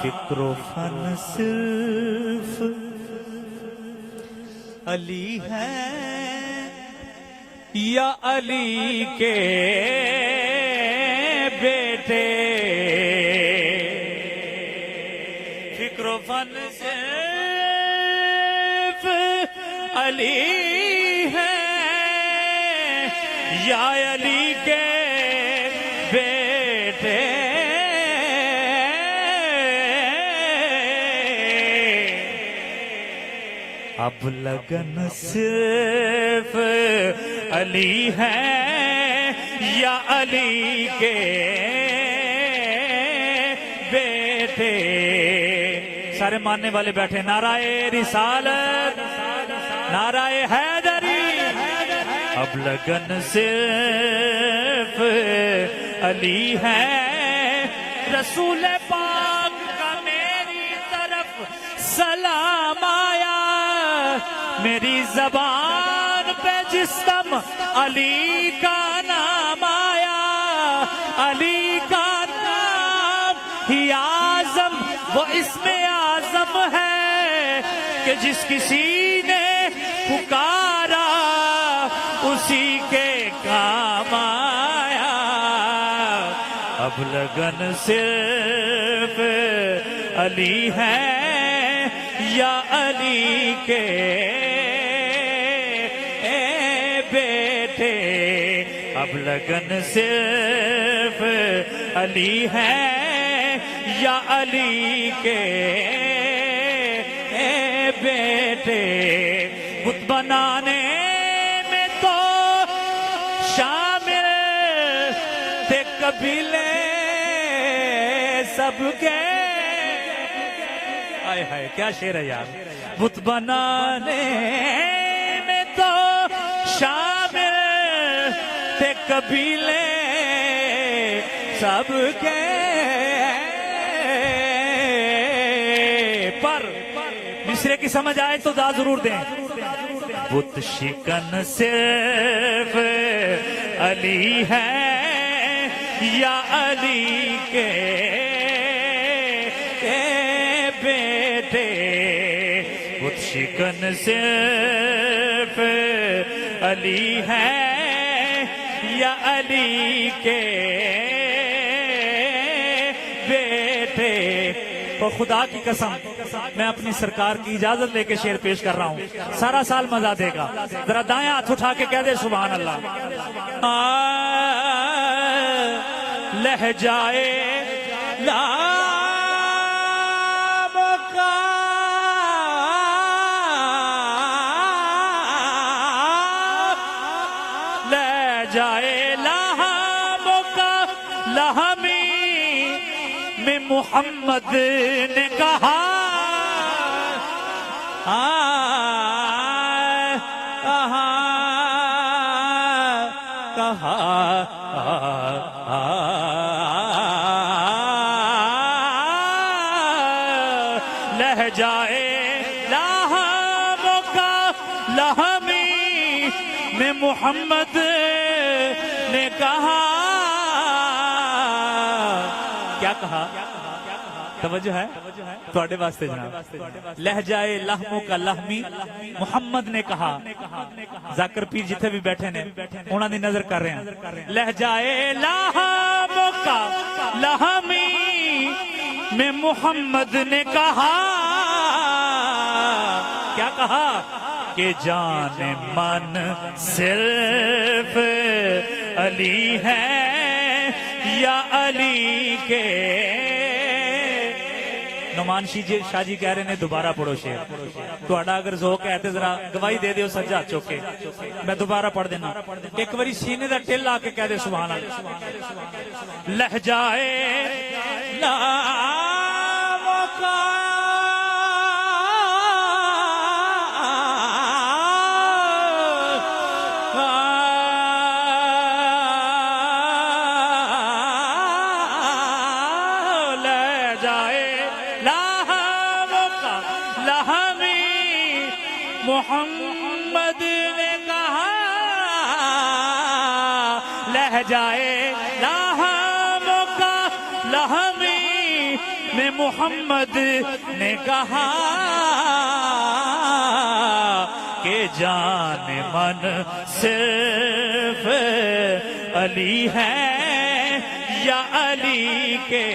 فکر و فن صرف علی ہے یا علی کے بیٹے؟ فکر و فن صرف علی ہے یا علی کے بیٹے؟ اب لگن صرف علی ہے یا علی کے بیٹے؟ سارے ماننے والے بیٹھے، نعرہ رسالت، نعرہ حیدری۔ اب لگن صرف علی ہے، رسول پاک کا میری طرف سلام آیا، میری زبان پہ جس دم علی کا نام آیا، علی کا نام ہی اعظم وہ اسم اعظم ہے کہ جس کسی نے پکارا اسی کے کام آیا۔ اب لگن صرف علی ہے یا علی کے بیٹے؟ اب لگن صرف علی ہے یا علی کے بیٹے؟ بت بنانے میں تو شامل تھے قبیلے سب کے۔ آئے ہائے کیا شعر ہے یار! بت بنانے میں تو شامل تھے قبیلے سب کے، پر مصرے کی سمجھ آئے تو دا ضرور دیں۔ بت شکن صرف علی ہے یا علی کے بیٹے؟ بت شکن صرف علی ہے یا علی کے بیٹے؟ اور خدا کی قسم میں اپنی سرکار کی اجازت لے کے شعر پیش کر رہا ہوں، سارا سال مزہ دے گا۔ ذرا دائیں ہاتھ اٹھا کے کہہ دے سبحان اللہ۔ لہجائے لام کا لہجائے لام کا لہمی میں محمد نے کہا، لہجائے لہم کا لہمی میں محمد نے کہا۔ کیا کہا؟ توجہ ہے تواڈے واسطے جناب۔ لہجائے لہموں کا لہمی محمد نے کہا۔ ذاکر پیر جتنے بھی بیٹھے نے انہاں دی نظر کر رہے ہیں۔ لہجائے لہموں کا لہمی میں محمد نے کہا، کیا کہا؟ کہ جان من صرف علی ہے یا علی کے؟ نعمان شاہ جی کہہ رہے ہیں دوبارہ پڑھو شعر، تہاڈا اگر ذوق ہے تو ذرا گواہی دے دیو سجا چوکے، میں دوبارہ پڑھ دینا۔ ایک باری سینے دا ٹل آ کے کہہ دے سبحان اللہ۔ لہجائے لام کا محمد نے کہا، لہجائے لہم کا لہمی میں محمد نے کہا کہ جان من صرف علی ہے یا علی کے